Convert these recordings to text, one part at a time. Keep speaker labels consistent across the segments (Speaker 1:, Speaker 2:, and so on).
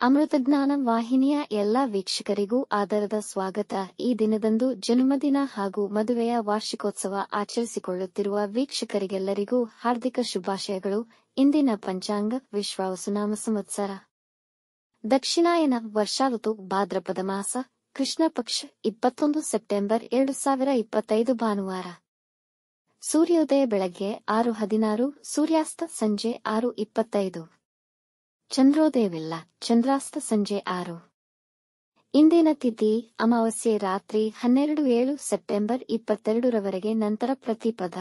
Speaker 1: ಅಮೃತಜ್ಞಾನ ವಾಹಿನಿಯ ಎಲ್ಲಾ ವೀಕ್ಷಕರಿಗೂ ಆದರದ ಸ್ವಾಗತ. ಈ ದಿನದಂದು ಜನ್ಮದಿನ ಹಾಗೂ ಮದುವೆಯ ವಾರ್ಷಿಕೋತ್ಸವ ಆಚರಿಸಿಕೊಳ್ಳುತ್ತಿರುವ ವೀಕ್ಷಕರಿಗೆಲ್ಲರಿಗೂ ಹಾರ್ದಿಕ ಶುಭಾಶಯಗಳು. ಇಂದಿನ ಪಂಚಾಂಗ ವಿಶ್ವಾವಸುನಾಮ ಸಂವತ್ಸರ ದಕ್ಷಿಣಾಯನ ವರ್ಷಾಋತು ಭಾದ್ರಪದ ಮಾಸ ಕೃಷ್ಣ ಪಕ್ಷ 21 ಸೆಪ್ಟೆಂಬರ್ 2025 ಭಾನುವಾರ. ಸೂರ್ಯೋದಯ ಬೆಳಗ್ಗೆ 6:16, ಸೂರ್ಯಾಸ್ತ ಸಂಜೆ 6:25. ಚಂದ್ರೋದಯವಿಲ್ಲ, ಚಂದ್ರಾಸ್ತ ಸಂಜೆ 6. ಇಂದಿನ ತಿಥಿ ಅಮಾವಾಸ್ಯೆ ರಾತ್ರಿ 12-7 ಸೆಪ್ಟೆಂಬರ್ 22ರವರೆಗೆ, ನಂತರ ಪ್ರತಿಪದ.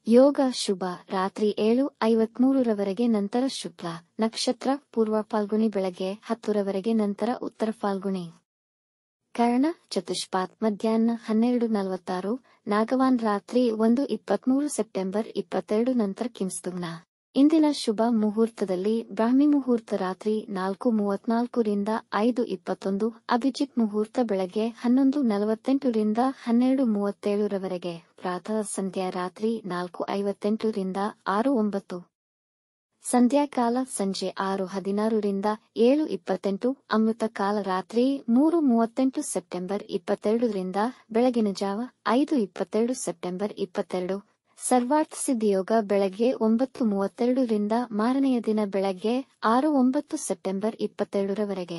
Speaker 1: ಯೋಗ ಶುಭ ರಾತ್ರಿ 7:53ರವರೆಗೆ, ನಂತರ ಶುಕ್ಲ. ನಕ್ಷತ್ರ ಪೂರ್ವ ಫಾಲ್ಗುಣಿ ಬೆಳಗ್ಗೆ 10ರವರೆಗೆ, ನಂತರ ಉತ್ತರ ಫಾಲ್ಗುಣಿ. ಕರ್ಣ ಚತುಷ್ಪಾತ್ ಮಧ್ಯಾಹ್ನ 12:46, ನಾಗವಾನ್ ರಾತ್ರಿ 1:23 ಸೆಪ್ಟೆಂಬರ್ 22, ನಂತರ ಕಿಂಸ್ತುಗ್ನ. ಇಂದಿನ ಶುಭ ಮುಹೂರ್ತದಲ್ಲಿ ಬ್ರಾಹ್ಮಿ ಮುಹೂರ್ತ ರಾತ್ರಿ 4:34 ರಿಂದ 5:21, ಅಭಿಜಿತ್ ಮುಹೂರ್ತ ಬೆಳಗ್ಗೆ 11:48 ರಿಂದ 12:37ರವರೆಗೆ, ಪ್ರಾತಃ ಸಂಧ್ಯಾ ರಾತ್ರಿ 4:58 ರಿಂದ 6:09, ಸಂಧ್ಯಾಕಾಲ ಸಂಜೆ 6:16 ರಿಂದ 7:28, ಅಮೃತ ಕಾಲ ರಾತ್ರಿ 3:38 ಸೆಪ್ಟೆಂಬರ್ 22 ರಿಂದ ಬೆಳಗಿನ ಜಾವ 5:22 ಸೆಪ್ಟೆಂಬರ್ 22. ಸರ್ವಾರ್ಥ ಸಿದ್ಧಿಯೋಗ ಬೆಳಗ್ಗೆ 9:32 ರಿಂದ ಮಾರನೆಯ ದಿನ ಬೆಳಗ್ಗೆ 6:09 ಸೆಪ್ಟೆಂಬರ್ 22ರವರೆಗೆ.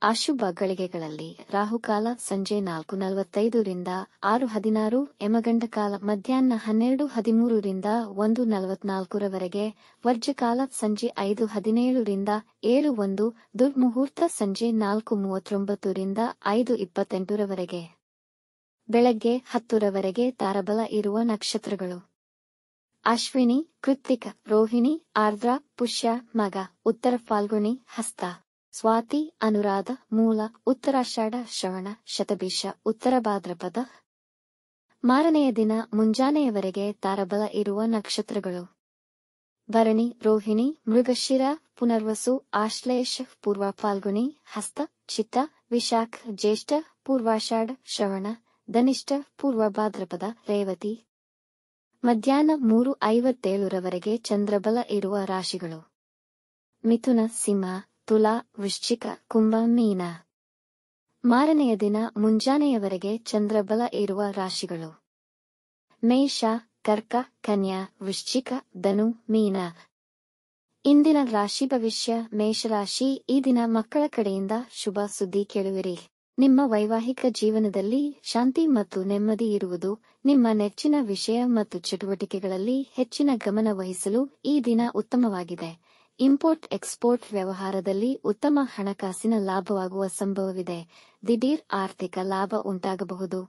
Speaker 1: ಅಶುಭ ಗಳಿಗೆಗಳಲ್ಲಿ ರಾಹುಕಾಲ ಸಂಜೆ 4:45 ರಿಂದ 6:16, ಯಮಗಂಡ ಕಾಲ ಮಧ್ಯಾಹ್ನ 12:13 ರಿಂದ 1:44ರವರೆಗೆ, ವರ್ಜಕಾಲ ಸಂಜೆ 5:17 ರಿಂದ 7:01, ದುರ್ಮುಹೂರ್ತ ಸಂಜೆ 4:39 ರಿಂದ 5:28ರವರೆಗೆ. ಬೆಳಗ್ಗೆ 10ರವರೆಗೆ ತಾರಬಲ ಇರುವ ನಕ್ಷತ್ರಗಳು: ಅಶ್ವಿನಿ, ಕೃತ್ತಿಕ, ರೋಹಿಣಿ, ಆರ್ದ್ರ, ಪುಷ್ಯ, ಮಗ, ಉತ್ತರ ಫಾಲ್ಗುಣಿ, ಹಸ್ತ, ಸ್ವಾತಿ, ಅನುರಾಧ, ಮೂಲ, ಉತ್ತರಾಷಾಢ, ಶ್ರವಣ, ಶತಭಿಷ, ಉತ್ತರ ಭಾದ್ರಪದ. ಮಾರನೆಯ ದಿನ ಮುಂಜಾನೆಯವರೆಗೆ ತಾರಬಲ ಇರುವ ನಕ್ಷತ್ರಗಳು: ಭರಣಿ, ರೋಹಿಣಿ, ಮೃಗಶಿರ, ಪುನರ್ವಸು, ಆಶ್ಲೇಷ, ಪೂರ್ವ ಫಾಲ್ಗುಣಿ, ಹಸ್ತ, ಚಿತ್ತ, ವಿಶಾಖ, ಜ್ಯೇಷ್ಠ, ಪೂರ್ವಾಷಾಢ, ಶ್ರವಣ, ಧನಿಷ್ಠ, ಪೂರ್ವ ಭಾದ್ರಪದ, ರೇವತಿ. ಮಧ್ಯಾಹ್ನ 3:57ರವರೆಗೆ ಚಂದ್ರಬಲ ಇರುವ ರಾಶಿಗಳು: ಮಿಥುನ, ಸಿಂಹ, ತುಲಾ, ವೃಶ್ಚಿಕ, ಕುಂಭ, ಮೀನ. ಮಾರನೆಯ ದಿನ ಮುಂಜಾನೆಯವರೆಗೆ ಚಂದ್ರಬಲ ಇರುವ ರಾಶಿಗಳು: ಮೇಷ, ಕರ್ಕ, ಕನ್ಯಾ, ವೃಶ್ಚಿಕ, ಧನು, ಮೀನ. ಇಂದಿನ ರಾಶಿ ಭವಿಷ್ಯ: ಮೇಷರಾಶಿ, ಈ ದಿನ ಮಕ್ಕಳ ಕಡೆಯಿಂದ ಶುಭ ಸುದ್ದಿ ಕೇಳುವಿರಿ. ನಿಮ್ಮ ವೈವಾಹಿಕ ಜೀವನದಲ್ಲಿ ಶಾಂತಿ ಮತ್ತು ನೆಮ್ಮದಿ ಇರುವುದು. ನಿಮ್ಮ ನೆಚ್ಚಿನ ವಿಷಯ ಮತ್ತು ಚಟುವಟಿಕೆಗಳಲ್ಲಿ ಹೆಚ್ಚಿನ ಗಮನ ವಹಿಸಲು ಈ ದಿನ ಉತ್ತಮವಾಗಿದೆ. ಇಂಪೋರ್ಟ್ ಎಕ್ಸ್ಪೋರ್ಟ್ ವ್ಯವಹಾರದಲ್ಲಿ ಉತ್ತಮ ಹಣಕಾಸಿನ ಲಾಭವಾಗುವ ಸಂಭವವಿದೆ. ದಿಢೀರ್ ಆರ್ಥಿಕ ಲಾಭ ಉಂಟಾಗಬಹುದು.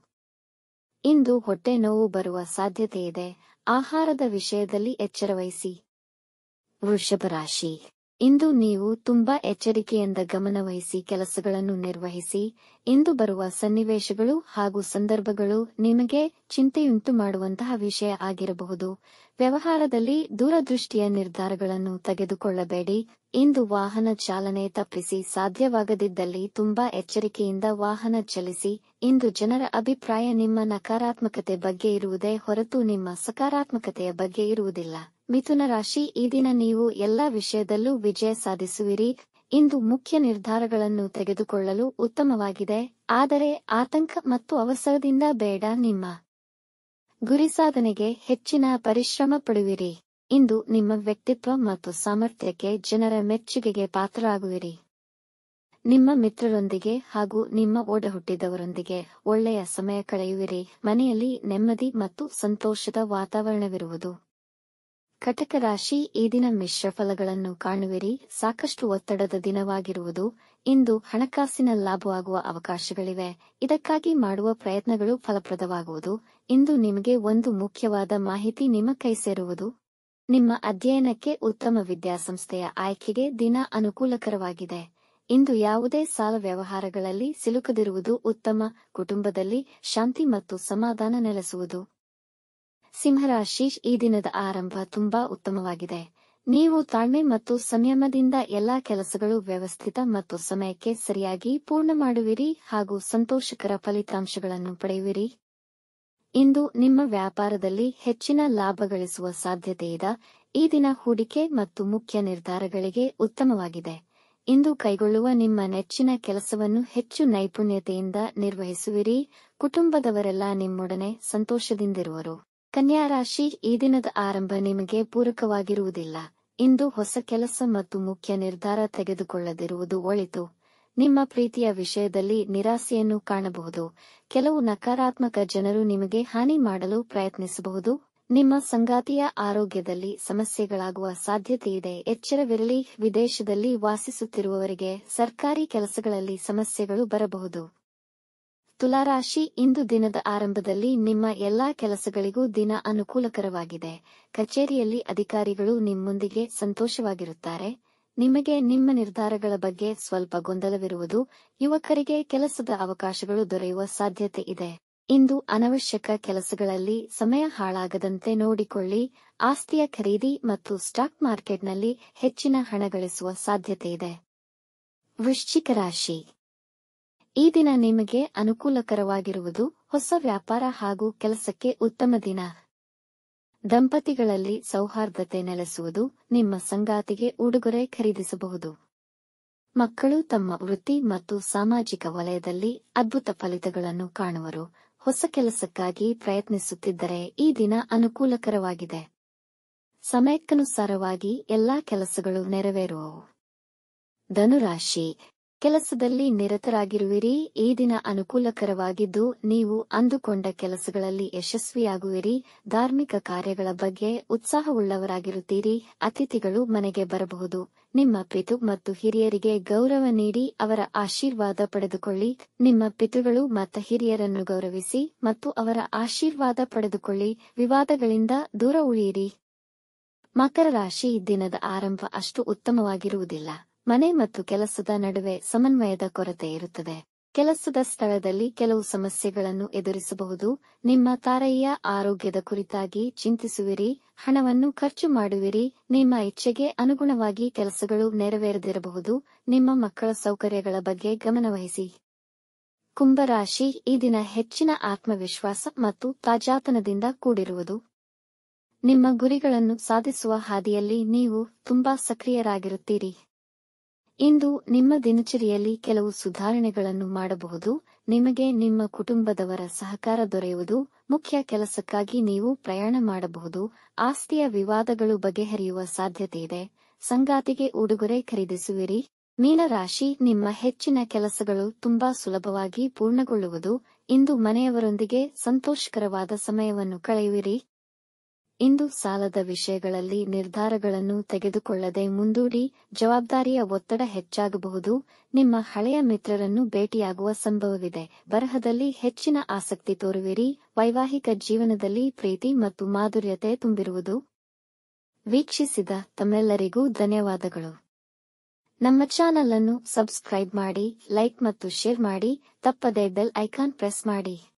Speaker 1: ಇಂದು ಹೊಟ್ಟೆ ನೋವು ಬರುವ ಸಾಧ್ಯತೆಯಿದೆ. ಆಹಾರದ ವಿಷಯದಲ್ಲಿ ಎಚ್ಚರವಹಿಸಿ. ವೃಷಭ ರಾಶಿ, ಇಂದು ನೀವು ತುಂಬಾ ಎಚ್ಚರಿಕೆಯಿಂದ ಗಮನವಹಿಸಿ ಕೆಲಸಗಳನ್ನು ನಿರ್ವಹಿಸಿ. ಇಂದು ಬರುವ ಸನ್ನಿವೇಶಗಳು ಹಾಗೂ ಸಂದರ್ಭಗಳು ನಿಮಗೆ ಚಿಂತೆಯುಂಟು ಮಾಡುವಂತಹ ವಿಷಯ ಆಗಿರಬಹುದು. ವ್ಯವಹಾರದಲ್ಲಿ ದೂರದೃಷ್ಟಿಯ ನಿರ್ಧಾರಗಳನ್ನು ತೆಗೆದುಕೊಳ್ಳಬೇಡಿ. ಇಂದು ವಾಹನ ಚಾಲನೆ ತಪ್ಪಿಸಿ, ಸಾಧ್ಯವಾಗದಿದ್ದಲ್ಲಿ ತುಂಬಾ ಎಚ್ಚರಿಕೆಯಿಂದ ವಾಹನ ಚಲಿಸಿ. ಇಂದು ಜನರ ಅಭಿಪ್ರಾಯ ನಿಮ್ಮ ನಕಾರಾತ್ಮಕತೆ ಬಗ್ಗೆ ಇರುವುದೇ ಹೊರತು ನಿಮ್ಮ ಸಕಾರಾತ್ಮಕತೆಯ ಬಗ್ಗೆ ಇರುವುದಿಲ್ಲ. ಮಿಥುನ ರಾಶಿ, ಈ ದಿನ ನೀವು ಎಲ್ಲಾ ವಿಷಯದಲ್ಲೂ ವಿಜಯ ಸಾಧಿಸುವಿರಿ. ಇಂದು ಮುಖ್ಯ ನಿರ್ಧಾರಗಳನ್ನು ತೆಗೆದುಕೊಳ್ಳಲು ಉತ್ತಮವಾಗಿದೆ, ಆದರೆ ಆತಂಕ ಮತ್ತು ಅವಸರದಿಂದ ಬೇಡ. ನಿಮ್ಮ ಗುರಿ ಸಾಧನೆಗೆ ಹೆಚ್ಚಿನ ಪರಿಶ್ರಮ ಪಡುವಿರಿ. ಇಂದು ನಿಮ್ಮ ವ್ಯಕ್ತಿತ್ವ ಮತ್ತು ಸಾಮರ್ಥ್ಯಕ್ಕೆ ಜನರ ಮೆಚ್ಚುಗೆಗೆ ಪಾತ್ರರಾಗುವಿರಿ. ನಿಮ್ಮ ಮಿತ್ರರೊಂದಿಗೆ ಹಾಗೂ ನಿಮ್ಮ ಒಡಹುಟ್ಟಿದವರೊಂದಿಗೆ ಒಳ್ಳೆಯ ಸಮಯ ಕಳೆಯುವಿರಿ. ಮನೆಯಲ್ಲಿ ನೆಮ್ಮದಿ ಮತ್ತು ಸಂತೋಷದ ವಾತಾವರಣವಿರುವುದು. ಕಟಕ ರಾಶಿ, ಈ ದಿನ ಮಿಶ್ರ ಫಲಗಳನ್ನು ಕಾಣುವಿರಿ. ಸಾಕಷ್ಟು ಒತ್ತಡದ ದಿನವಾಗಿರುವುದು. ಇಂದು ಹಣಕಾಸಿನ ಲಾಭವಾಗುವ ಅವಕಾಶಗಳಿವೆ. ಇದಕ್ಕಾಗಿ ಮಾಡುವ ಪ್ರಯತ್ನಗಳು ಫಲಪ್ರದವಾಗುವುದು. ಇಂದು ನಿಮಗೆ ಒಂದು ಮುಖ್ಯವಾದ ಮಾಹಿತಿ ನಿಮ್ಮ ಕೈ ಸೇರುವುದು. ನಿಮ್ಮ ಅಧ್ಯಯನಕ್ಕೆ ಉತ್ತಮ ವಿದ್ಯಾಸಂಸ್ಥೆಯ ಆಯ್ಕೆಗೆ ದಿನ ಅನುಕೂಲಕರವಾಗಿದೆ. ಇಂದು ಯಾವುದೇ ಸಾಲ ವ್ಯವಹಾರಗಳಲ್ಲಿ ಸಿಲುಕದಿರುವುದು ಉತ್ತಮ. ಕುಟುಂಬದಲ್ಲಿ ಶಾಂತಿ ಮತ್ತು ಸಮಾಧಾನ ನೆಲೆಸುವುದು. ಸಿಂಹರಾಶಿ, ಈ ದಿನದ ಆರಂಭ ತುಂಬಾ ಉತ್ತಮವಾಗಿದೆ. ನೀವು ತಾಳ್ಮೆ ಮತ್ತು ಸಂಯಮದಿಂದ ಎಲ್ಲಾ ಕೆಲಸಗಳು ವ್ಯವಸ್ಥಿತ ಮತ್ತು ಸಮಯಕ್ಕೆ ಸರಿಯಾಗಿ ಪೂರ್ಣ ಮಾಡುವಿರಿ ಹಾಗೂ ಸಂತೋಷಕರ ಫಲಿತಾಂಶಗಳನ್ನು ಪಡೆಯುವಿರಿ. ಇಂದು ನಿಮ್ಮ ವ್ಯಾಪಾರದಲ್ಲಿ ಹೆಚ್ಚಿನ ಲಾಭ ಗಳಿಸುವ ಸಾಧ್ಯತೆಯಿದೆ. ಈ ದಿನ ಹೂಡಿಕೆ ಮತ್ತು ಮುಖ್ಯ ನಿರ್ಧಾರಗಳಿಗೆ ಉತ್ತಮವಾಗಿದೆ. ಇಂದು ಕೈಗೊಳ್ಳುವ ನಿಮ್ಮ ನೆಚ್ಚಿನ ಕೆಲಸವನ್ನು ಹೆಚ್ಚು ನೈಪುಣ್ಯತೆಯಿಂದ ನಿರ್ವಹಿಸುವಿರಿ. ಕುಟುಂಬದವರೆಲ್ಲ ನಿಮ್ಮೊಡನೆ ಸಂತೋಷದಿಂದಿರುವರು. ಕನ್ಯಾ ರಾಶಿ, ಈ ದಿನದ ಆರಂಭ ನಿಮಗೆ ಪೂರಕವಾಗಿರುವುದಿಲ್ಲ. ಇಂದು ಹೊಸ ಕೆಲಸ ಮತ್ತು ಮುಖ್ಯ ನಿರ್ಧಾರ ತೆಗೆದುಕೊಳ್ಳದಿರುವುದು ಒಳಿತು. ನಿಮ್ಮ ಪ್ರೀತಿಯ ವಿಷಯದಲ್ಲಿ ನಿರಾಸೆಯನ್ನು ಕಾಣಬಹುದು. ಕೆಲವು ನಕಾರಾತ್ಮಕ ಜನರು ನಿಮಗೆ ಹಾನಿ ಮಾಡಲು ಪ್ರಯತ್ನಿಸಬಹುದು. ನಿಮ್ಮ ಸಂಗಾತಿಯ ಆರೋಗ್ಯದಲ್ಲಿ ಸಮಸ್ಯೆಗಳಾಗುವ ಸಾಧ್ಯತೆಯಿದೆ. ಎಚ್ಚರವಿರಲಿ. ವಿದೇಶದಲ್ಲಿ ವಾಸಿಸುತ್ತಿರುವವರಿಗೆ ಸರ್ಕಾರಿ ಕೆಲಸಗಳಲ್ಲಿ ಸಮಸ್ಯೆಗಳು ಬರಬಹುದು. ತುಲಾರಾಶಿ, ಇಂದು ದಿನದ ಆರಂಭದಲ್ಲಿ ನಿಮ್ಮ ಎಲ್ಲಾ ಕೆಲಸಗಳಿಗೂ ದಿನ ಅನುಕೂಲಕರವಾಗಿದೆ. ಕಚೇರಿಯಲ್ಲಿ ಅಧಿಕಾರಿಗಳು ನಿಮ್ಮೊಂದಿಗೆ ಸಂತೋಷವಾಗಿರುತ್ತಾರೆ. ನಿಮಗೆ ನಿಮ್ಮ ನಿರ್ಧಾರಗಳ ಬಗ್ಗೆ ಸ್ವಲ್ಪ ಗೊಂದಲವಿರುವುದು. ಯುವಕರಿಗೆ ಕೆಲಸದ ಅವಕಾಶಗಳು ದೊರೆಯುವ ಸಾಧ್ಯತೆ ಇದೆ. ಇಂದು ಅನವಶ್ಯಕ ಕೆಲಸಗಳಲ್ಲಿ ಸಮಯ ಹಾಳಾಗದಂತೆ ನೋಡಿಕೊಳ್ಳಿ. ಆಸ್ತಿಯ ಖರೀದಿ ಮತ್ತು ಸ್ಟಾಕ್ ಮಾರ್ಕೆಟ್ನಲ್ಲಿ ಹೆಚ್ಚಿನ ಹಣ ಗಳಿಸುವ ಸಾಧ್ಯತೆಯಿದೆ. ವೃಶ್ಚಿಕ ರಾಶಿ, ಈ ದಿನ ನಿಮಗೆ ಅನುಕೂಲಕರವಾಗಿರುವುದು. ಹೊಸ ವ್ಯಾಪಾರ ಹಾಗೂ ಕೆಲಸಕ್ಕೆ ಉತ್ತಮ ದಿನ. ದಂಪತಿಗಳಲ್ಲಿ ಸೌಹಾರ್ದತೆ ನೆಲೆಸುವುದು. ನಿಮ್ಮ ಸಂಗಾತಿಗೆ ಉಡುಗೊರೆ ಖರೀದಿಸಬಹುದು. ಮಕ್ಕಳು ತಮ್ಮ ವೃತ್ತಿ ಮತ್ತು ಸಾಮಾಜಿಕ ವಲಯದಲ್ಲಿ ಅದ್ಭುತ ಫಲಿತಗಳನ್ನು ಕಾಣುವರು. ಹೊಸ ಕೆಲಸಕ್ಕಾಗಿ ಪ್ರಯತ್ನಿಸುತ್ತಿದ್ದರೆ ಈ ದಿನ ಅನುಕೂಲಕರವಾಗಿದೆ. ಸಮಯಕ್ಕನುಸಾರವಾಗಿ ಎಲ್ಲಾ ಕೆಲಸಗಳು ನೆರವೇರುವವು. ಧನುರಾಶಿ, ಕೆಲಸದಲ್ಲಿ ನಿರತರಾಗಿರುವಿರಿ. ಈ ದಿನ ಅನುಕೂಲಕರವಾಗಿದ್ದು ನೀವು ಅಂದುಕೊಂಡ ಕೆಲಸಗಳಲ್ಲಿ ಯಶಸ್ವಿಯಾಗುವಿರಿ. ಧಾರ್ಮಿಕ ಕಾರ್ಯಗಳ ಬಗ್ಗೆ ಉತ್ಸಾಹವುಳ್ಳವರಾಗಿರುತ್ತೀರಿ. ಅತಿಥಿಗಳು ಮನೆಗೆ ಬರಬಹುದು. ನಿಮ್ಮ ಪಿತೃ ಮತ್ತು ಹಿರಿಯರಿಗೆ ಗೌರವ ನೀಡಿ ಅವರ ಆಶೀರ್ವಾದ ಪಡೆದುಕೊಳ್ಳಿ. ನಿಮ್ಮ ಪಿತೃಗಳು ಮತ್ತು ಹಿರಿಯರನ್ನು ಗೌರವಿಸಿ ಮತ್ತು ಅವರ ಆಶೀರ್ವಾದ ಪಡೆದುಕೊಳ್ಳಿ. ವಿವಾದಗಳಿಂದ ದೂರ ಉಳಿಯಿರಿ. ಮಕರ ರಾಶಿ, ದಿನದ ಆರಂಭ ಅಷ್ಟು ಉತ್ತಮವಾಗಿರುವುದಿಲ್ಲ. ಮನೆ ಮತ್ತು ಕೆಲಸದ ನಡುವೆ ಸಮನ್ವಯದ ಕೊರತೆ ಇರುತ್ತದೆ. ಕೆಲಸದ ಸ್ಥಳದಲ್ಲಿ ಕೆಲವು ಸಮಸ್ಯೆಗಳನ್ನು ಎದುರಿಸಬಹುದು. ನಿಮ್ಮ ತಾಯಿಯ ಆರೋಗ್ಯದ ಕುರಿತಾಗಿ ಚಿಂತಿಸುವಿರಿ. ಹಣವನ್ನು ಖರ್ಚು ಮಾಡುವಿರಿ. ನಿಮ್ಮ ಇಚ್ಛೆಗೆ ಅನುಗುಣವಾಗಿ ಕೆಲಸಗಳು ನೆರವೇರದಿರಬಹುದು. ನಿಮ್ಮ ಮಕ್ಕಳ ಸೌಕರ್ಯಗಳ ಬಗ್ಗೆ ಗಮನವಹಿಸಿ. ಕುಂಭರಾಶಿ, ಈ ದಿನ ಹೆಚ್ಚಿನ ಆತ್ಮವಿಶ್ವಾಸ ಮತ್ತು ತಾಜಾತನದಿಂದ ಕೂಡಿರುವುದು. ನಿಮ್ಮ ಗುರಿಗಳನ್ನು ಸಾಧಿಸುವ ಹಾದಿಯಲ್ಲಿ ನೀವು ತುಂಬಾ ಸಕ್ರಿಯರಾಗಿರುತ್ತೀರಿ. ಇಂದು ನಿಮ್ಮ ದಿನಚರಿಯಲ್ಲಿ ಕೆಲವು ಸುಧಾರಣೆಗಳನ್ನು ಮಾಡಬಹುದು. ನಿಮಗೆ ನಿಮ್ಮ ಕುಟುಂಬದವರ ಸಹಕಾರ ದೊರೆಯುವುದು. ಮುಖ್ಯ ಕೆಲಸಕ್ಕಾಗಿ ನೀವು ಪ್ರಯಾಣ ಮಾಡಬಹುದು. ಆಸ್ತಿಯ ವಿವಾದಗಳು ಬಗೆಹರಿಯುವ ಸಾಧ್ಯತೆಯಿದೆ. ಸಂಗಾತಿಗೆ ಉಡುಗೊರೆ ಖರೀದಿಸುವಿರಿ. ಮೀನರಾಶಿ, ನಿಮ್ಮ ಹೆಚ್ಚಿನ ಕೆಲಸಗಳು ತುಂಬಾ ಸುಲಭವಾಗಿ ಪೂರ್ಣಗೊಳ್ಳುವುದು. ಇಂದು ಮನೆಯವರೊಂದಿಗೆ ಸಂತೋಷಕರವಾದ ಸಮಯವನ್ನು ಕಳೆಯುವಿರಿ. ಇಂದು ಸಾಲದ ವಿಷಯಗಳಲ್ಲಿ ನಿರ್ಧಾರಗಳನ್ನು ತೆಗೆದುಕೊಳ್ಳದೆ ಮುಂದೂಡಿ. ಜವಾಬ್ದಾರಿಯ ಒತ್ತಡ ಹೆಚ್ಚಾಗಬಹುದು. ನಿಮ್ಮ ಹಳೆಯ ಮಿತ್ರರನ್ನು ಭೇಟಿಯಾಗುವ ಸಂಭವವಿದೆ. ಬರಹದಲ್ಲಿ ಹೆಚ್ಚಿನ ಆಸಕ್ತಿ ತೋರುವಿರಿ. ವೈವಾಹಿಕ ಜೀವನದಲ್ಲಿ ಪ್ರೀತಿ ಮತ್ತು ಮಾಧುರ್ಯತೆ ತುಂಬಿರುವುದು. ವೀಕ್ಷಿಸಿದ ತಮ್ಮೆಲ್ಲರಿಗೂ ಧನ್ಯವಾದಗಳು. ನಮ್ಮ ಚಾನಲ್ ಅನ್ನು ಸಬ್ಸ್ಕ್ರೈಬ್ ಮಾಡಿ, ಲೈಕ್ ಮತ್ತು ಶೇರ್ ಮಾಡಿ. ತಪ್ಪದೇ ಬೆಲ್ ಐಕಾನ್ ಪ್ರೆಸ್ ಮಾಡಿ.